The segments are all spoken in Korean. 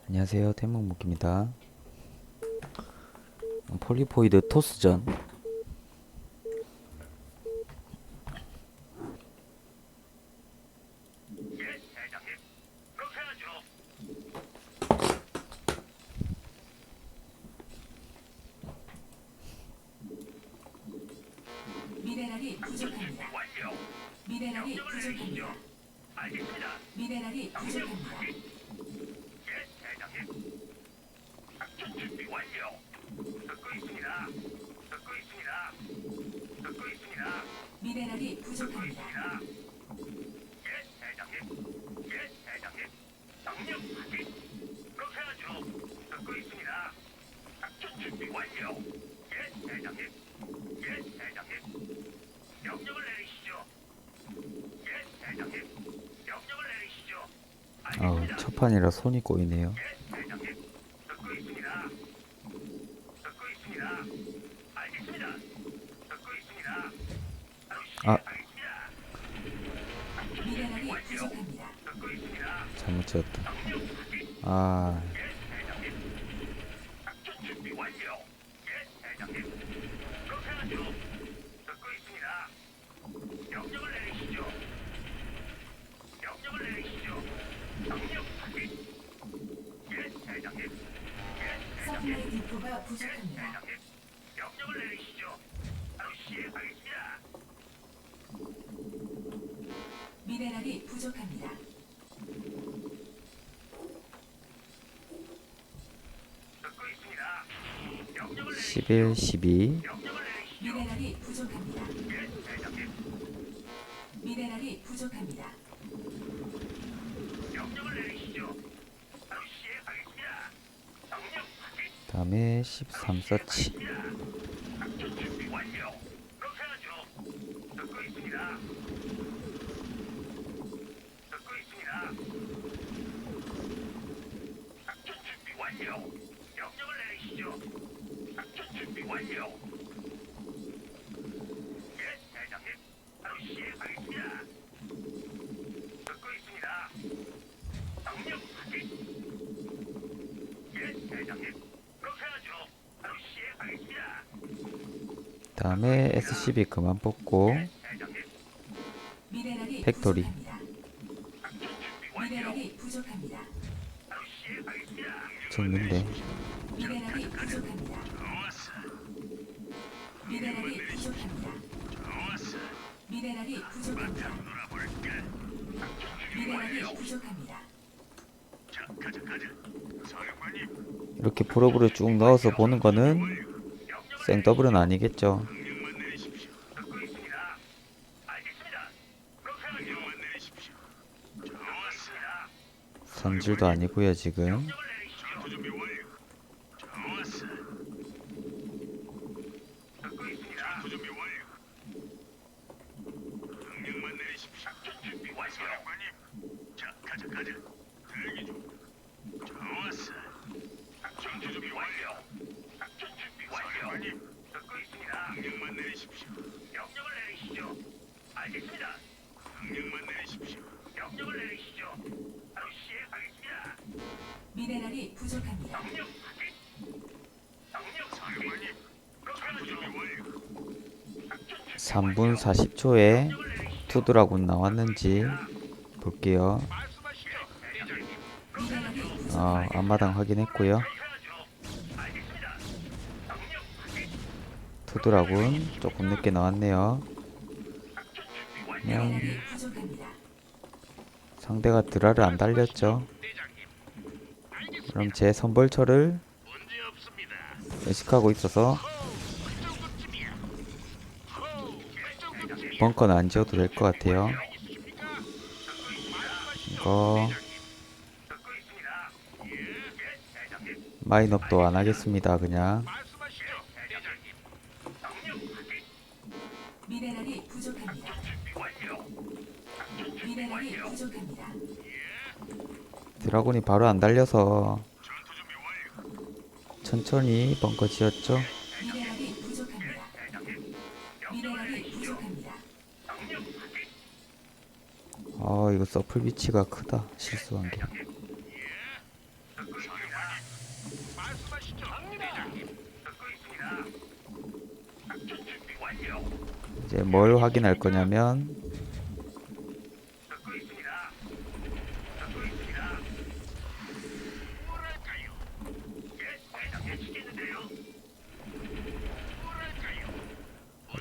안녕하세요, 태몽무기입니다. 폴리포이드 토스전. 미네랄이 부족합니다. 미네랄이 부족합니다. 미네랄이 부족합니다. 미네랄이 부족합니다. 첫 판이라 손이 꼬이네요. 아, 미네랄이 부족합니다. 잘못 지었다. 아, 서플라이 디포가 부족합니다. 미네랄이 부족합니다. 11, 12. 미네랄이 부족합니다. 미네랄이 부족합니다. 다음에 13 서치. 다음에 SCB 그만 뽑고 미네랄이 팩토리. 부족합니다. 미네랄이 부족합니다. 적는데. 미네랄이 부족합니다. 미네랄이 부족합니다. 미네랄이 부족합니다. 미네랄이 부족합니다. 이렇게 프로브를 쭉 넣어서 보는 거는 생더블은 아니겠죠. 선질도 아니고요 지금. 미네랄이 부족합니다. 3분 40초에 투드라군 나왔는지 볼게요. 앞마당 확인했고요. 투드라군 조금 늦게 나왔네요. 그냥 미네랄이 부족합니다. 상대가 드라를 안 달렸죠. 그럼 제 선벌처를 의식하고 있어서 벙커는 안 지어도 될 것 같아요. 이거 마인업도 안 하겠습니다. 그냥 미네랄이 부족합니다. 미네랄이 부족합니다. 드라군이 바로 안 달려서 천천히 벙커 지었죠. 미네랄이 부족합니다. 미네랄이 부족합니다. 이거 서플 위치가 크다. 실수한 게. 이제 뭘 확인할 거냐면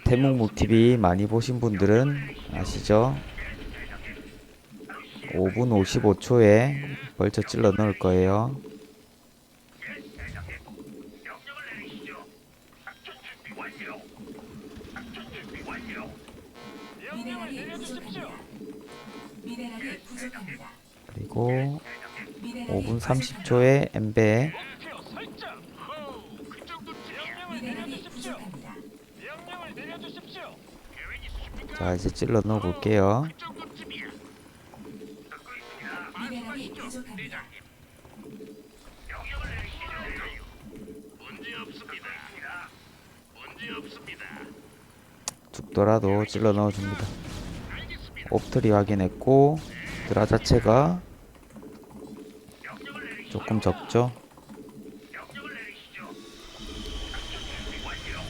태묵묵TV 많이 보신 분들은 아시죠? 5분 55초에 벌쳐 찔러 넣을 거예요. 미네랄이 부족합니다. 미네랄이 부족합니다. 그리고 미네랄이 5분 30초에 엠베 목표 설정. 호, 그 정도쯤이야. 미네랄이 부족합니다. 명령을 내려주십시오. 계획 있으십니까? 자 이제 찔러 넣어 볼게요. 그 정도쯤이야. 듣고 있습니다. 미네랄이 부족합니다. 명령을 내리시죠. 문제 없습니다. 문제 없습니다. 죽더라도 찔러 넣어줍니다. 알겠습니다. 옵트리 확인했고 드라 자체가 명령을 내리시죠. 조금 적죠. 명령을 내리시죠. 작전 준비 완료.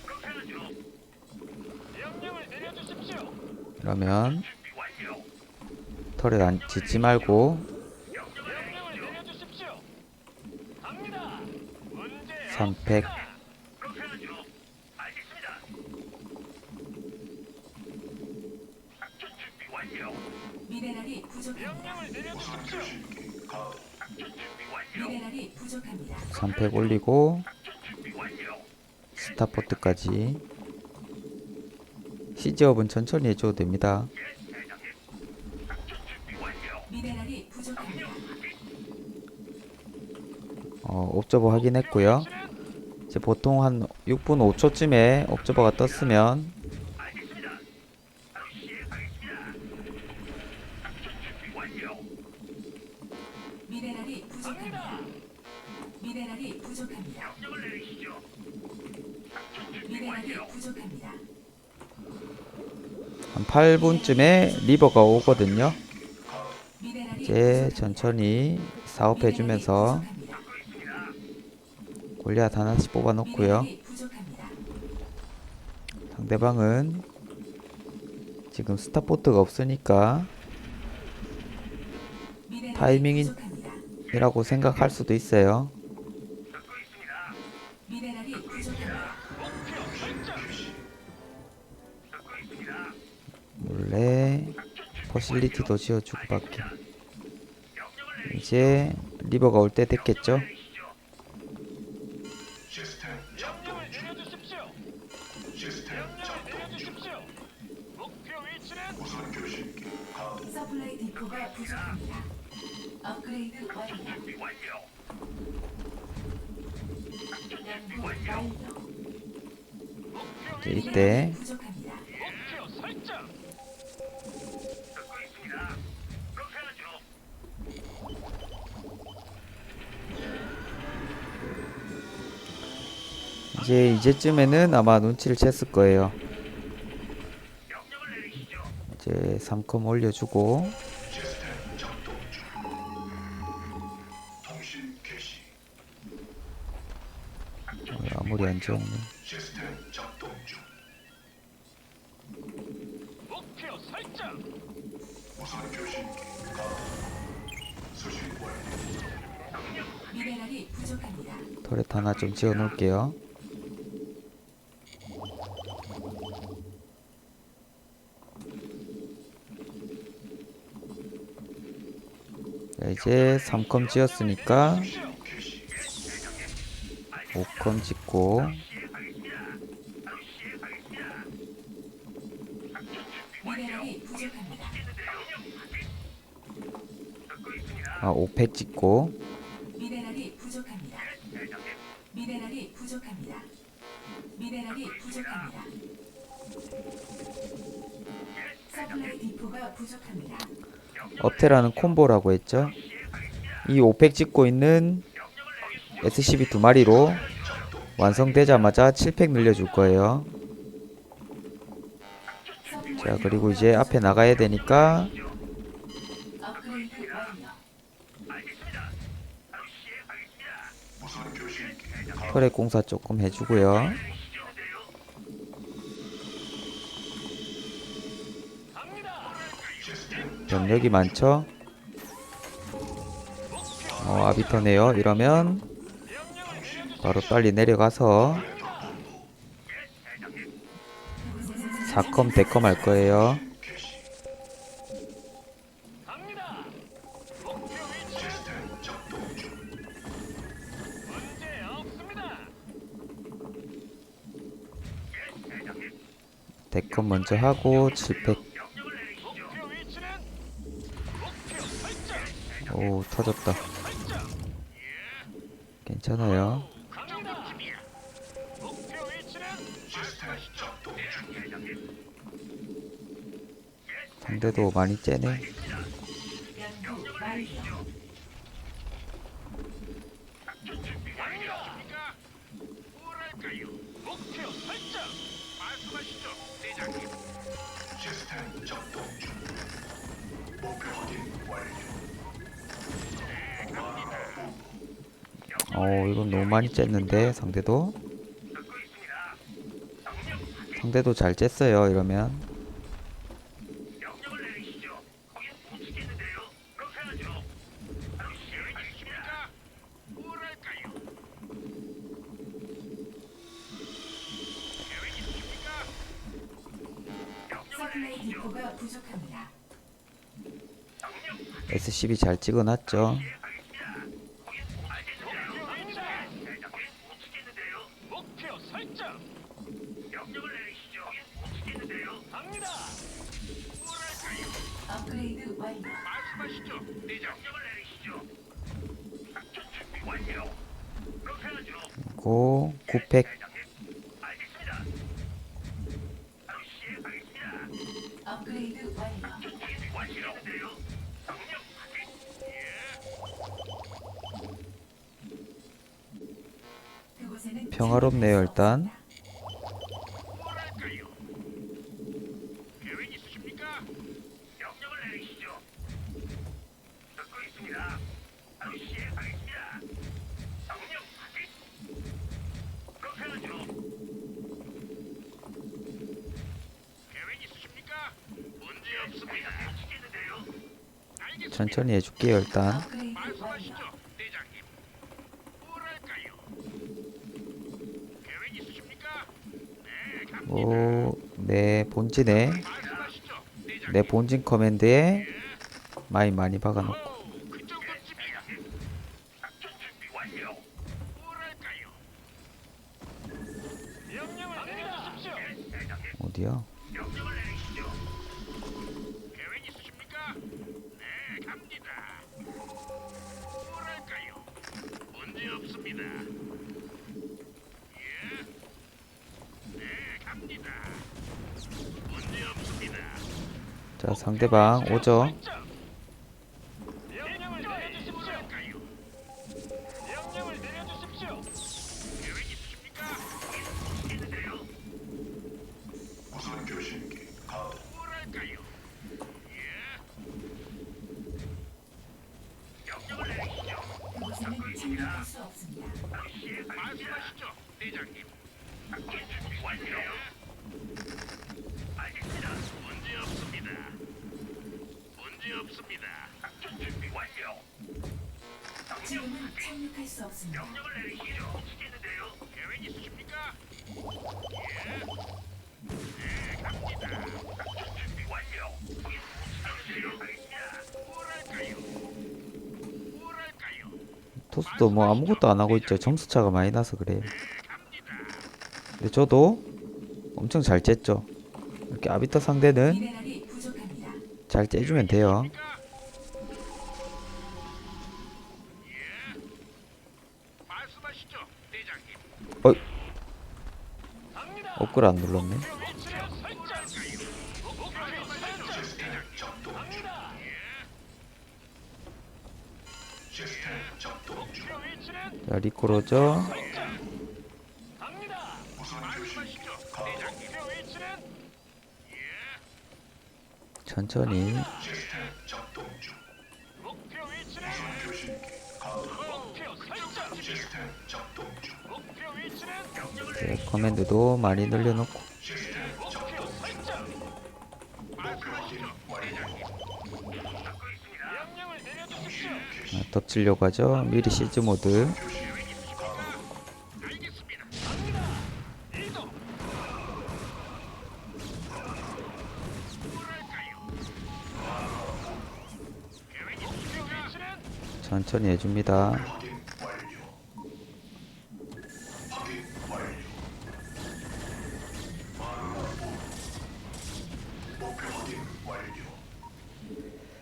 그렇게 하죠. 명령을 내려주십시오. 그러면 준비 완료. 털에 안 짓지 말고 명령을 내려주십시오. 갑니다. 문제 3팩 그렇게 하죠. 알겠습니다. 작전 준비 완료. 미네랄이 부족합니다. 명령을 내려주십시오. 작전 준비 완료. 미네랄이 부족합니다. 3팩 올리고 작전 준비 완료. 스타포트까지 시즈업은 천천히 해줘도 됩니다. 예, 대장님. 작전 준비 완료. 미네랄이 부족합니다. 옵저버 확인했고요. 이제 보통 한 6분 5초쯤에 옵저버가 떴으면 알겠습니다. 바로 시행하겠습니다. 작전 준비 완료. 미네랄이 부족합니다. 미네랄이 부족합니다. 명령을 내리시죠. 작전 준비 미네랄이 완료. 부족합니다. 한 8분쯤에 리버가 오거든요. 미네랄이 이제 천천히 사업해주면서 부족합니다. 골리앗 하나씩 뽑아놓고요. 미네랄이 부족합니다. 상대방은 지금 스타포트가 없으니까 미네랄이 타이밍이- 부족합니다. 이라고 생각할 수도 있어요. 듣고 있습니다. 미네랄이 부족합니다. 목표 설정. 듣고 있습니다. 몰래 퍼실리티도 지어주고 밖에. 명령을 이제 리버가 올 때 됐겠죠? 내리시죠. 명령을 내려주십시오. 명령을 내려주십시오. 목표 위치는 서플라이 디포가 부족합니다. 업그레이드 완료. 준비 완료. 연구 완료. 목표 이제 위치는 이때 부족합니다. 목표 설정. 듣고 있습니다. 그렇게 하죠. 이제쯤에는 아마 눈치를 챘을 거예요. 명령을 내리시죠. 이제 3컴 올려주고 아무리 안 지었네. 목표 설정. 미네랄이 부족합니다. 터렛 하나 좀 지어 놓을게요. 자, 이제 3컴 지었으니까 5컴 짓고 미네랄이 부족합니다. 5팩 짓고 미네랄이 부족합니다. 미네랄이 부족합니다. 미네랄이 부족합니다. 서플라이 디포가 부족합니다. 업테라는 콤보라고 했죠. 이 5팩 짓고 있는 SCB 2마리로 완성되자마자 7팩 늘려줄 거예요. 자, 그리고 이제 앞에 나가야 되니까 업그레이드 완료. 터렛 공사 조금 해주고요. 병력이 많죠? 아비터네요. 이러면 바로 빨리 내려가서 사컴 대컴 할 거예요. 갑니다. 목표 위치 시스템 작동 중. 문제 없습니다. 대컴 먼저 하고 7팩. 목표 위치는 목표 설정. 오, 터졌다. 설정. 괜찮아요. 갑니다. 목표 위치는 시스템 작동 중. 상대도 많이 째네. 연구 완료. 완료하십니까? 뭐랄까요? 목표 설정. 말씀하시죠, 대장님. 시스템 작동 중. 목표 확인 완료. 이건 너무 많이 쬐는데 상대도 잘 쬐어요. 이러면 명령을 내리시죠. 거긴 못 치겠는데요. 그렇게 하죠. 바로 시행하십니까? 뭐랄까요? 계획 있으십니까? 명령을 서플라이 내리시죠. 디포가 부족합니다. SCB 잘 찍어놨죠. 목표 설정. 명령을 내리시죠. 못 치겠는데요. 갑니다. 뭐랄까요? 업그레이드 완료. 말씀하시죠. 대장. 명령을 내리시죠. 작전 준비 완료. 그렇게 하죠. 그리고 9팩. 알겠습니다. 바로 시행하겠습니다. 업그레이드 완료. 준비 완료인데요. 명령 확인. 그곳에는 평화롭네요, 일단. 뭐랄까요? 계획 있으십니까? 명령을 내리시죠. 듣고 있습니다. 바로 시행하겠습니다. 명령 확인. 그렇게 하죠. 계획 있으십니까? 문제 없습니다. 시키는데요. 알겠습니다. 천천히 해줄게요. 일단 업그레이드 말씀하시죠, 완료. 대장님. 뭐랄까요? 계획 있으십니까? 네, 갑니다. 내 본진에 말씀하시죠, 대장님. 내 본진 커맨드에 많이 박아놓고 그 정도쯤이야. 작전 준비 완료. 뭐랄까요? 명령을 내려주십시오. 어디야? 명령을 내리시죠. 계획 있으십니까? 네, 갑니다. 뭐랄까요? 문제 없습니다. 예? 네, 갑니다. 문제 없습니다. 자, 상대방 오죠. 명령을 내려주십시오. 명령을 내려주십시오. 계획 있으십니까? 있는데요. 무선 교신기 가동. 뭐랄까요? 예. 명령을 내리시죠. 그곳에는 착륙할 수 없습니다. 말씀하시죠, 대장님. 작전 준비 완료. 알겠습니다. 문제 없습니다. 문제 없습니다. 작전 준비 완료. 지금은 착륙할 수 없습니다. 명령을 내리시죠. 시키는데요. 계획 있으십니까? 예. 네, 갑니다. 작전 준비 완료. 알겠습니다. 뭐랄까요? 뭐랄까요? 토스도 뭐 아무것도 안 하고 있죠. 점수 차가 많이 나서 그래요. 갑니다. 근데 저도 엄청 잘 쬐죠. 이렇게 아비터 상대는 미네랄이 부족합니다. 잘 째주면 돼요. 말씀하시죠, 대장님. 갑니다. 업글 안 눌렀네. 위치를 설정. 시스템 작동 중. 갑니다. 시스템 작동 중. 목표 위치는 자, 리코로죠. 갑니다. 무선 교신기 말씀하시죠, 가동. 대장님. 목표 위치는 천천히. 시스템 작동 중. 목표 위치는 무선 교신기 가동. 목표 설정. 시스템 작동 중. 목표 위치는 네, 커맨드도 많이 늘려놓고. 시스템 목표 설정. 목표 확인 완료. 덮치려고 하죠. 미리 시즈 모드. 알겠습니다. 갑니다. 이동. 뭐랄까요? 계획 있으십니까? 위치는 천천히 해줍니다.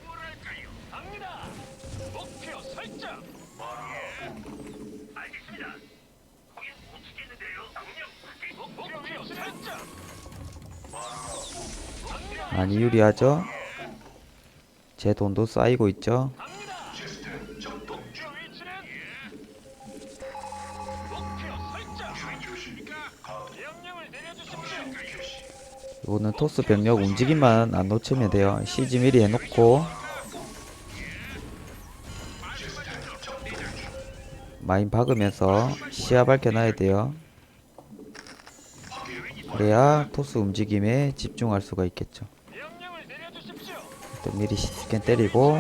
뭐랄까요? 갑니다. 목표 설정. 알겠습니다. 거긴 못 치겠는데요. 명령 확인. 목표 설정. 많이 유리하죠? 제 돈도 쌓이고 있죠. 갑니다. 목표 위치는 목표 설정. 명령을 내려주십시오. 이거는 토스 병력 움직임만 안 놓치면 돼요. 시즈 미리 해놓고 마인 박으면서 시야 밝혀놔야 돼요. 그래야 토스 움직임에 집중할 수가 있겠죠. 명령을 내려주십시오. 일단 미리 스캔 때리고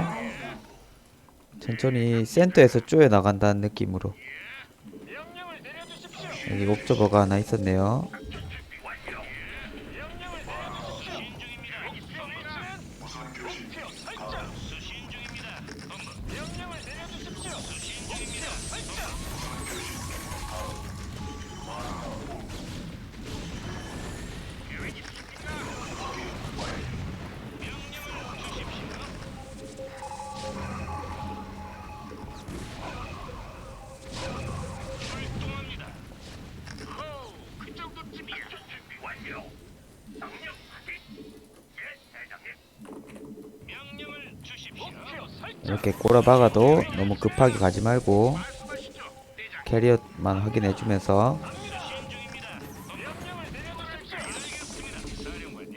천천히 센터에서 쪼여 나간다는 느낌으로. 명령을 내려주십시오. 여기 옵저버가 하나 있었네요. 명령을 내려주십시오. 목표 위치는 목표 설정. 수신 중입니다. 명령을 내려주십시오. 수신 중입니다. 설정. 계획 있으십니까? 명령을 주십시오. 출동합니다. 호, 그 정도쯤이야. 준비 완료. 명령 확인. 예, 대장님. 명령을 주십시오. 목표 설정. 이렇게 꼬라박아도 너무 급하게 가지 말고 말씀하시죠, 대장. 캐리어만 확인해주면서 수신 중입니다. 명령을 내려주십시오. 알겠습니다, 사령관님.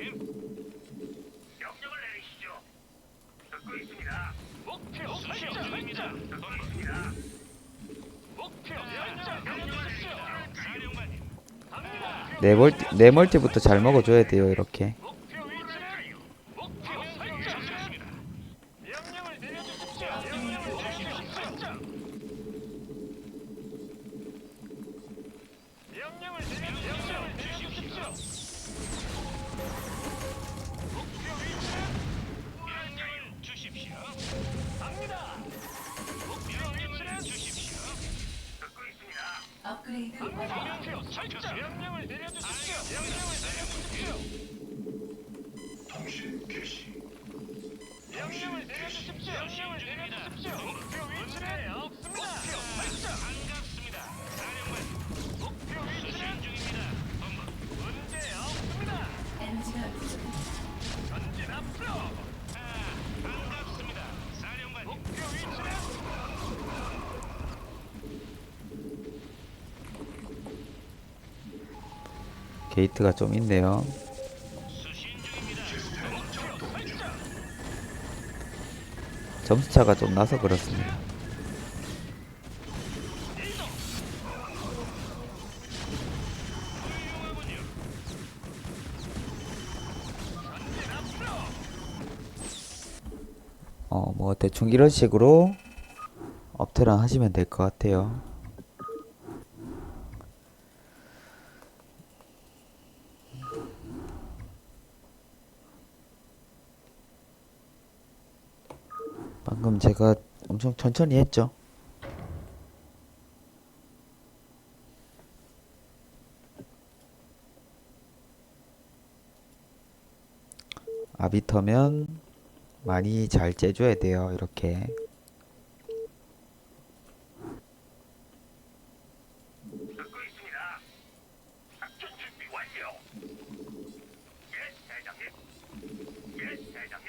명령을 내리시죠. 듣고 있습니다. 목표 설정입니다. 듣고 있습니다. 목표 설정. 명령을 내리시죠. 사령관님. 갑니다. 네 멀티부터 잘 먹어줘야 돼요. 이렇게 목표 위치는 목표 설정입니다. 명령을 내려주십시오. 명령을 내려주십시오. 설정. 명령을 내려주십시오. 목표 위치는 명령을 주십시오. 갑니다. 목표 위치는 주십시오. 듣고 있습니다. 업그레이드 완료. 목표 설정. 명령을 내려주십시오. 명령을 내려주십시오. 통신 개시. 명령을 내려주십시오. 명령을 내려주십시오. 목표 위치는 없습니다. 목표 설정. 반갑습니다. 사령관. 목표 위치는 중입니다. 문제 없습니다. 에너지가 부족합니다. 전진 앞으로. 반갑습니다. 사령관. 목표 위치는 게이트가 좀 있네요. 수신 중입니다. 목표 설정. 점수차가 좀 나서 그렇습니다. 이동. 훌륭하군요. 전진 앞으로. 뭐 대충 이런 식으로 업테란 하시면 될 것 같아요. 방금 제가 엄청 천천히 했죠. 아비터면 많이 잘 째줘야 돼요. 이렇게 듣고 있습니다. 작전 준비 완료. 예, 대장님. 예, 대장님.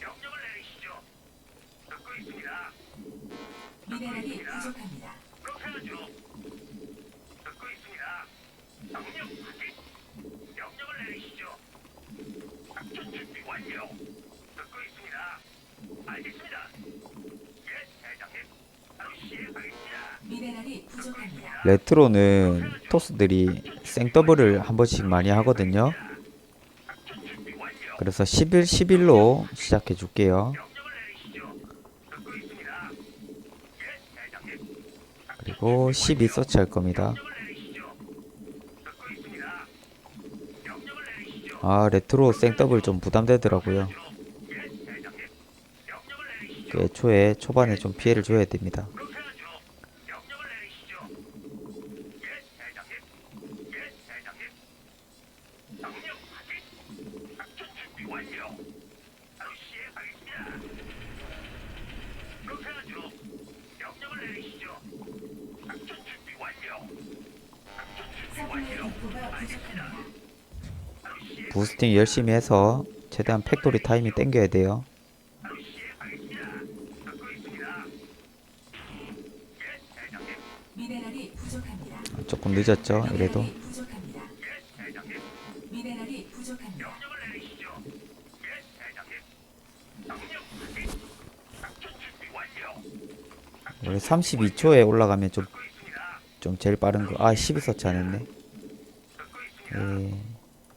명령을 내리시죠. 듣고 있습니다. 미네랄이 부족합니다. 그렇게 하죠. 듣고 있습니다. 명령 확인. 명령을 내리시죠. 작전 준비 완료. 듣고 있습니다. 알겠습니다. 예, 대장님. 바로 시행하겠습니다. 미네랄이 부족합니다. 레트로는 토스들이 생더블을 한 번씩 많이 하거든요. 작전 준비 준비 완료. 그래서 11로 시작해 줄게요. 명령을 내리시죠. 듣고 있습니다. 예, 대장님. 그리고 12 서치할 겁니다. 명령을 내리시죠. 듣고 있습니다. 명령을 내리시죠. 아, 레트로 생더블 좀 부담되더라고요. 예, 대장님. 명령을 내리시죠. 그 애초에 초반에 좀 피해를 줘야 됩니다. 그렇게 하죠. 명령을 내리시죠. 예, 대장님. 예, 대장님. 명령 확인. 작전 준비 완료. 바로 시행하겠습니다. 그렇게 하죠. 명령을 내리시죠. 작전 준비 완료. 작전 준비 서플라이 완료. 디포가 부족합니다. 바로 시행. 부스팅 열심히 해서 최대한 팩토리 타이밍 땡겨야 돼요. 바로 시행하겠습니다. 듣고 있습니다. 예, 대장님. 미네랄이 부족합니다. 조금 늦었죠, 이래도. 미네랄이 부족합니다. 예, 대장님. 미네랄이 부족합니다. 명령을 내리시죠. 예, 대장님. 명령 확인. 작전 준비 완료. 원래 32초에 올라가면 좀 듣고 있습니다. 제일 빠른 거. 아, 12 서치 안 했네. 듣고 있습니다. 예.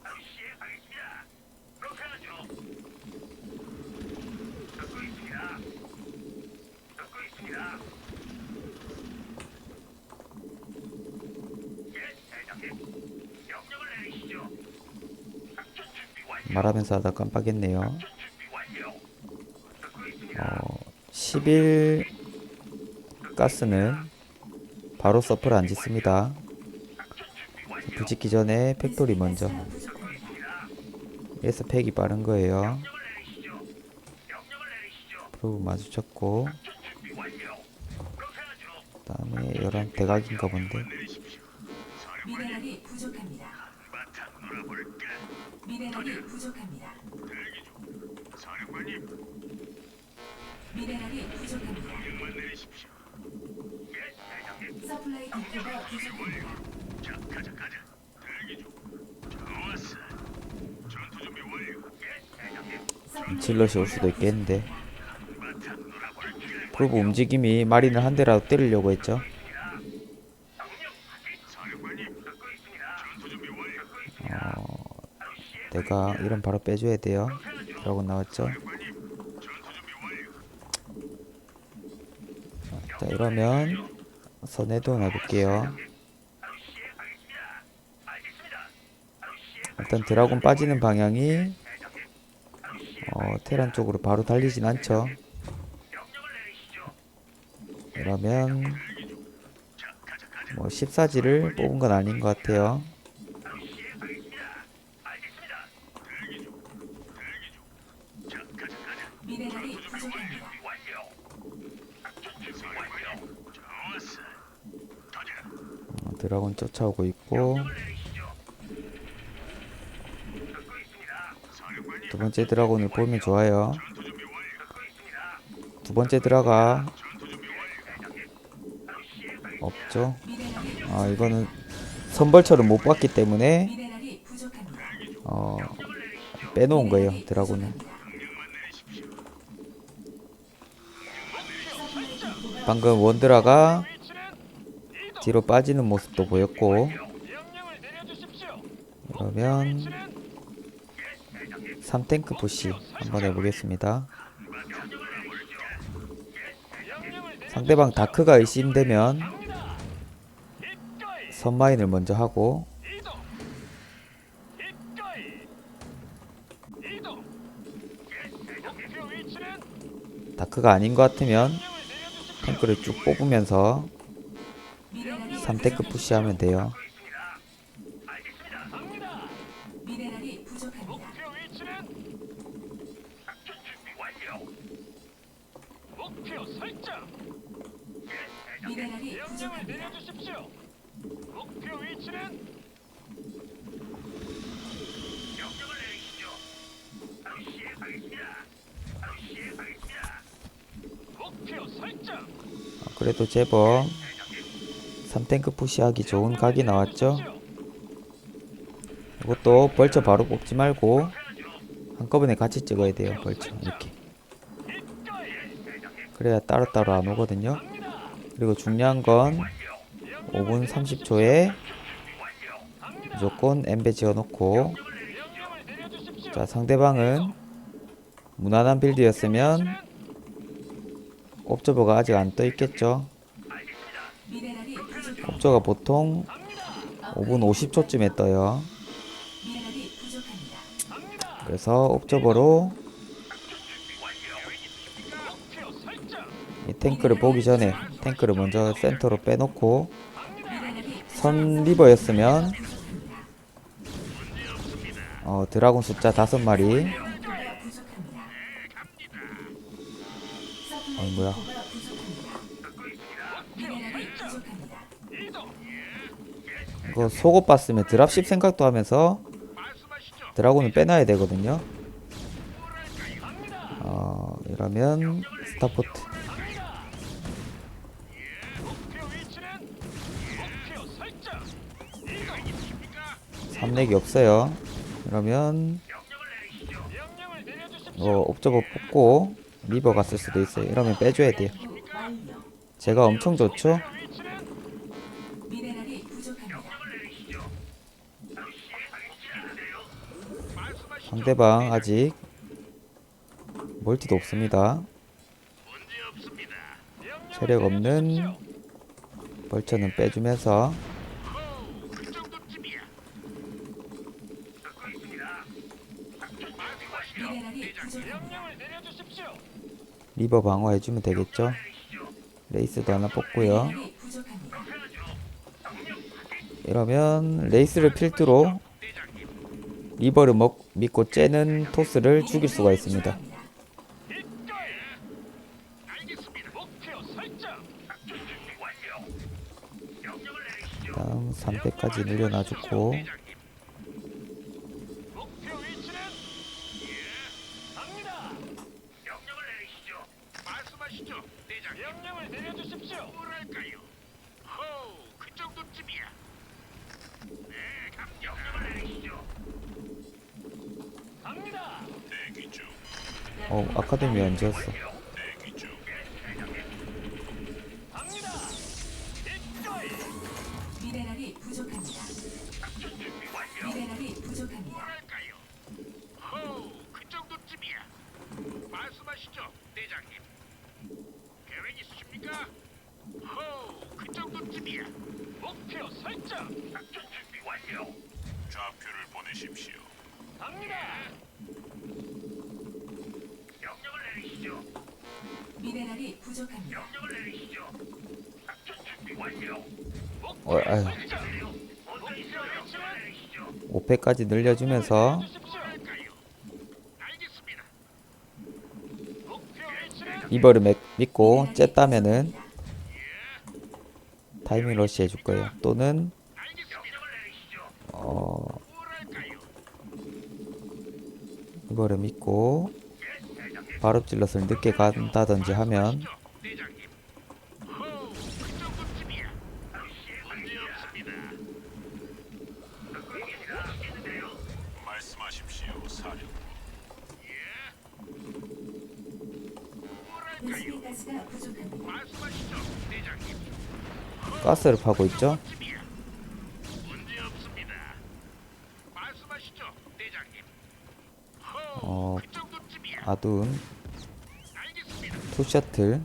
바로 시행하겠습니다. 그렇게 하죠. 듣고 있습니다. 듣고 있습니다. 예, 대장님. 명령을 내리시죠. 작전 준비 완료. 말하면서 하다 깜빡했네요. 작전 준비 완료. 듣고 있습니다. 11 가스는 바로 서플 안 짓습니다. 작전 준비 완료. 서플 짓기 전에 팩토리 먼저. 가스가 부족합니다. 그래서 팩이 빠른 거예요. 명령을 내리시죠. 명령을 내리시죠. 프로브 마주쳤고, 작전 준비 완료. 그렇게 하죠. 그 다음에 11 대각인가 본데. 내리십시오. 미네랄이 부족합니다. 바탕 놀아볼까? 미네랄이 부족합니다. 대기 중. 사령관님, 미네랄이 부족합니다. 명만 내리십시오. 예, 대장님. 서플라이 디포가 부족합니다. 자, 가자. 대기 중. 좋았어. 전투 준비 완료. 예, 대장님. 서플라이 질럿이 올 수도 있겠는데. 바탕 놀아볼까? 프로브 움직임이 마린을 한 대라도 때리려고 했죠. 명령 확인. 사령관님, 듣고 있습니다. 전투 준비 완료. 듣고 있습니다. 바로 시행. 내가 이런 바로 빼줘야 돼요. 드라곤 나왔죠. 사령관님, 전투 준비 완료. 자, 이러면 선에도 놔둘게요. 바로 시행하겠습니다. 알겠습니다. 바로 시행. 일단 드라곤 빠지는 방향이 대장님. 바로 시행. 테란 쪽으로 바로 달리진 않죠. 명령을 내리시죠. 이러면 자, 가자. 뭐 14지를 뽑은 건 아닌 것 같아요. 바로 시행하겠습니다. 알겠습니다. 대기 중. 자, 가자. 미네랄이 부족합니다. 준비 완료. 작전 준비 완료. 좋았어. 가자. 드라곤 쫓아오고 있고, 명령을 내리시죠. 듣고 있습니다. 사령관님, 두 번째 드라곤을 보면 좋아요. 전투 준비 완료. 듣고 있습니다. 두 번째 들어가 전투 준비 완료. 대장님. 바로 시행하겠습니다. 없죠. 미네랄이 아, 이거는 선벌처럼 못 봤기 때문에 미네랄이 부족합니다. 빼놓은 거예요, 드라곤은. 명령만 내리십시오. 방금 원드라가 뒤로 빠지는 모습도 보였고, 명령을 내려주십시오. 그러면 3탱크 푸시 한번 해보겠습니다. 상대방 다크가 의심되면 선마인을 먼저 하고, 이동. 이거이. 이동. 목표 위치는 다크가 아닌 것 같으면 탱크를 쭉 뽑으면서 미네랄이 3탱크 푸시하면 돼요. 알겠습니다. 갑니다. 미네랄이 부족합니다. 목표 위치는 작전 준비 완료. 목표 설정. 미네랄이 명령을 부족합니다. 내려주십시오. 목표 위치는 명령을 내리시죠. 바로 시행하겠습니다. 바로 시행하겠습니다. 목표 설정. 그래도 제법 3탱크 푸시하기 좋은 각이 나왔죠. 이것도 벌처 바로 뽑지 말고 한꺼번에 같이 찍어야 돼요. 벌처 이렇게. 그래야 따로따로 안 오거든요. 그리고 중요한 건 5분 30초에 무조건 엠베 지어놓고 명령을 내려주십시오. 자, 상대방은 무난한 빌드였으면 옵저버가 아직 안 떠 있겠죠. 미네랄이 부족합니다. 옵저가 보통 5분 50초쯤에 떠요. 미네랄이 부족합니다. 그래서 옵저버로 이 탱크를 보기 전에 탱크를 먼저 센터로 빼놓고 미네랄이 선 리버였으면 드라군 숫자 5마리. 인구가 부족합니다. 뭐야. 인구가 부족합니다. 미네랄이 부족합니다. 이거 속옷 봤으면 드랍십 생각도 하면서 드라군을 빼놔야 되거든요. 이러면 스타포트. 삼렉이 없어요. 이러면 옵저버 뽑고 리버 갔을 수도 있어요. 이러면 빼줘야 돼요. 연구 완료. 제가 엄청 좋죠? 미네랄이 부족합니다. 상대방 아직 멀티도 없습니다. 체력 없는 벌처는 빼주면서 미네랄이 부족합니다. 리버 방어해주면 되겠죠? 레이스도 하나 뽑고요. 미네랄이 부족합니다. 이러면 레이스를 필두로 리버를 믿고 째는 토스를 죽일 수가 있습니다. 다음 300까지 늘려놔주고 명령을 내려주십시오. 뭐랄까요? 호우, 그 정도쯤이야. 네, 명령을 내리시죠. 갑니다. 대기 중. 아카데미 안 지었어. 대기 중. 갑니다. 이거이. 미네랄이 부족합니다. 미네랄이 부족합니다. 뭐랄까요? 호우, 그 정도쯤이야. 말씀하시죠, 대장님. 계획 있으십니까? 호우, 그 정도쯤이야. 목표 설정. 작전 준비 완료. 좌표를 보내십시오. 갑니다. 명령을 내리시죠. 미네랄이 부족합니다. 명령을 내리시죠. 작전 준비 완료. 아유. 어디 있어요? 명령을 내리시죠. 5패까지 늘려주면서 뭐랄까요? 알겠습니다. 목표 위치는 리버를 믿고 쨌다면은 타이밍 러시 해줄 거예요. 또는 알겠습니다. 명령을 내리시죠. 뭐랄까요? 리버를 믿고 바로 찔럿을 늦게 간다든지 하면 대장님. 호우, 그 정도쯤이야. 문제 없습니다. 말씀하십시오, 사령. 베스핀 가스가 부족합니다. 말씀하시죠, 대장님. 가스를 파고 있죠. 문제 없습니다. 말씀하시죠, 대장님. 어, 그 정도쯤이야. 아둔 알겠습니다. 투셔틀.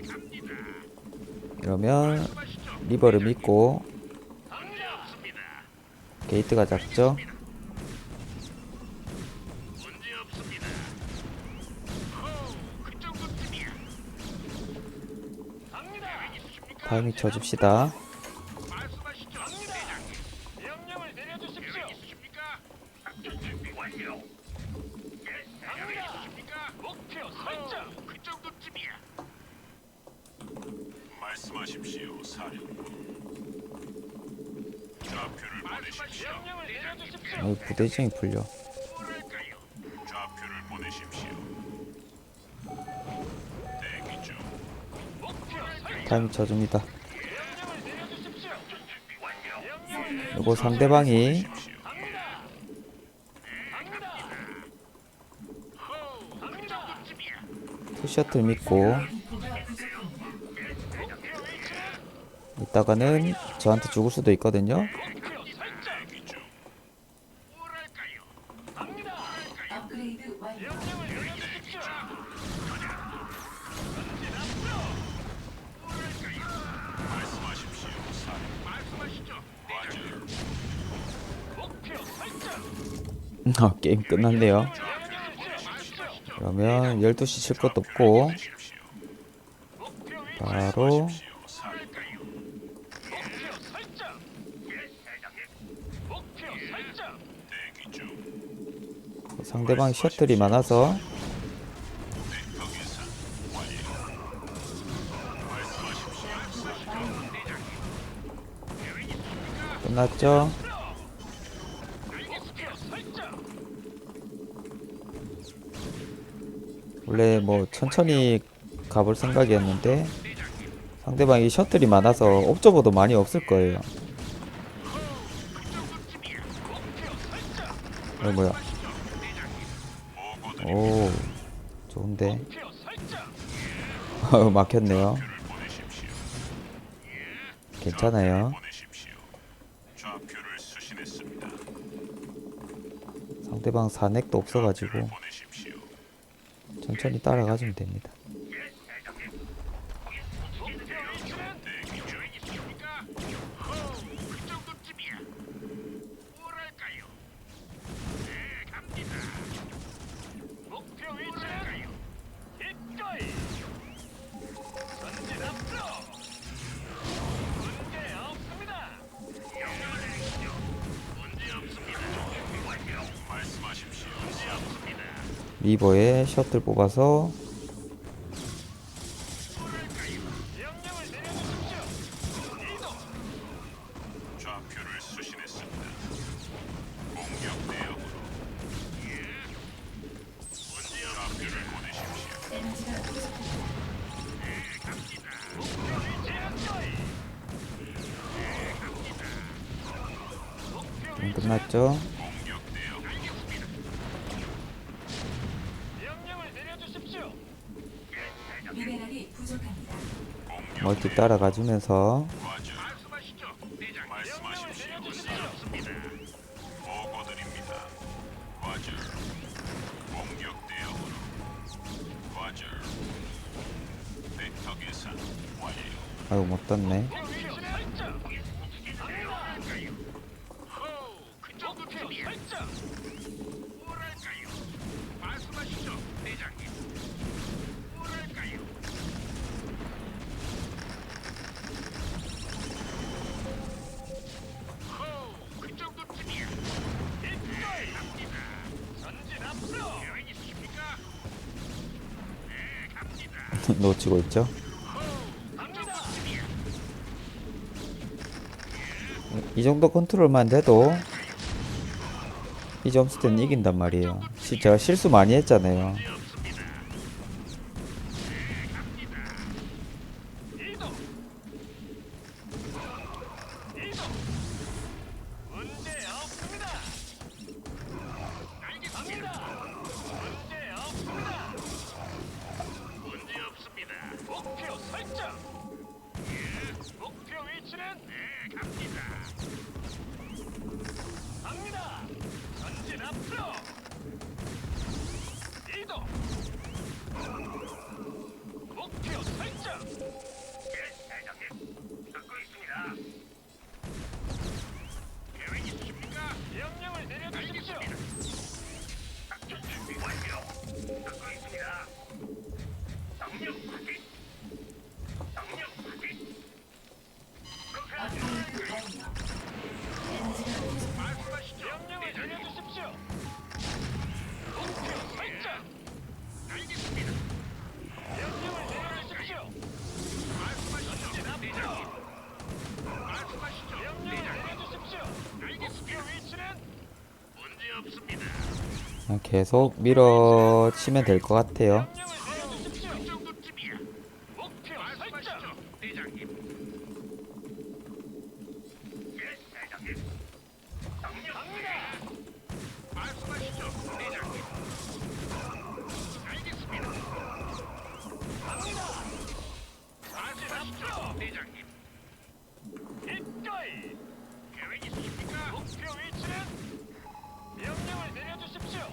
갑니다. 이러면 말씀하시죠. 리버를 믿고 문제 없습니다. 게이트가 작죠. 문제 없습니다. 그 정도쯤이야. 갑니다. 있으십니까? 타이밍 쳐줍시다. 말씀하시죠, 대장님. 명령을 내려주십시오. 있으십니까? 작전 준비 완료. 갑니다. 있으십니까? 목표 설정. 그 정도쯤이야. 말씀하십시오, 사령부. 좌표를 보내십시오. 명령을 내려주십시오. 부대장이 풀려. 뭐랄까요? 좌표를 보내십시오. 대기 중. 목표 설정. 타이밍 쳐줍니다. 명령을 내려주십시오. 준비 완료. 명령을 요거 상대방이 내리십시오. 갑니다. 갑니다. 호우, 그 정도쯤이야. 투셔틀 믿고 인구가 부족합니다. 목표 위치는 이따가는 저한테 죽을 수도 있거든요. 목표 설정. 대기 중. 뭐랄까요? 갑니다. 업그레이드 완료. 명령을 내려주십시오. 전진 앞으로. 뭐랄까요? 말씀하십시오. 말씀하시죠. 대장님. 목표 설정. 게임 끝났네요. 명령을 내려주십시오. 그러면 12시 칠 것도 없고 목표 위치. 바로 뭐랄까요? 목표 설정. 예, 대장님. 목표 설정. 대기 중. 상대방이 셔틀이 많아서 벡터 계산 완료. 말씀하십시오. 끝났죠. 목표 설정. 원래 뭐 천천히 가볼 생각이었는데 상대방이 셔틀이 많아서 옵저버도 많이 없을 거예요. 뭐야? 오, 좋은데. 목표 설정. 막혔네요. 보내십시오. 괜찮아요. 보내십시오. 좌표를 수신했습니다. 상대방 산액도 없어가지고 보내십시오. 천천히 따라가주면 됩니다. 목표 위치는 대기 중. 있습니까? 그 정도쯤이야. 뭐랄까요? 네, 갑니다. 목표 위치는 기꺼이. 전진 앞으로. 문제 없습니다. 명령을 내리시죠. 문제 없습니다. 완료. 말씀하십시오. 문제 없습니다. 리버에 셔틀 뽑아서 명령을 내려주십시오. 이동. 좌표를 수신했습니다. 공격 대응으로 좌표를 보내십시오. 에너지가 부족합니다. 목표 위치 확보이. 목표 끝났죠. 공격 대응 명령을 내려주십시오. 미네랄이 부족합니다. 멀티 따라가주면서 과절. 말씀하시죠, 대장. 말씀하십시오. 명령을 내려주십시오. 보고드립니다. 과절. 공격 대응으로 과절. 벡터 계산 완료. 아유 못 떴네. 목표 설정. 호우, 그 정도쯤이야. 설정. 뭐랄까요? 말씀하시죠, 대장님. 뭐랄까요? 호우, 그 정도쯤이야. 기꺼이 갑니다. 전진 앞으로. 계획 있으십니까? 네, 갑니다. 놓치고 있죠. 갑니다. 이 정도 컨트롤만 돼도 이 점수 때는 이긴단 말이에요. 제가 실수 많이 했잖아요. 이동. 이동. 문제 없습니다. 알겠습니다. 문제 없습니다. 문제 없습니다. 목표 설정. 예. 목표 위치는 네, 갑니다. 갑니다. 전진 앞으로. 이동. 목표 설정. 예, 대장님. 듣고 있습니다. 계획 있으십니까? 명령을 내려주십시오. 작전 준비 완료. 듣고 있습니다. 명령 확인. 명령 확인. 그렇게 하죠. 업그레이드 완료. 에너지가 부족합니다. 말씀하시죠. 명령을 내려주십시오. 목표 설정. 알겠습니다. 명령을 내려주십시오. 말씀하시죠. 대장님. 말씀하시죠. 명령을 내려주십시오. 알겠습니다. 목표 위치는 문제 없습니다. 그냥 계속 밀어치면 될 것 같아요. 명령을 내려주십시오. 그 정도쯤이야. 목표 설정. 대장님. 예, 대장님. 명령 갑니다. 말씀하시죠, 대장님. 알겠습니다. 갑니다. 말씀하시죠, 대장님. 기꺼이. 계획 있으십니까? 목표 위치는 명령을 내려주십시오.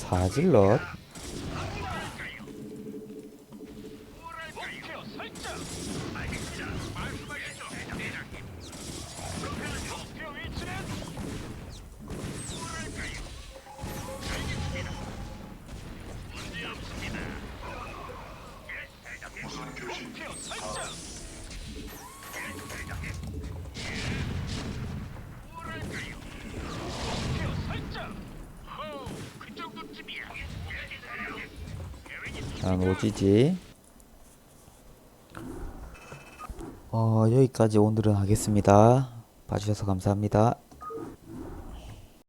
사질럿. 목표 설정. 알겠습니다. 말씀하시죠, 대장님. 그렇게 하죠. 목표 위치는 뭐랄까요? 알겠습니다. 문제 없습니다. 예, 대장님. 무선 교신 목표 설정. 예, 대장님. 뭐랄까요? 목표 설정. 호, 그 정도쯤이야. 예, 대장님. 계획이 자, 노지지. 여기까지 오늘은 하겠습니다. 봐주셔서 감사합니다.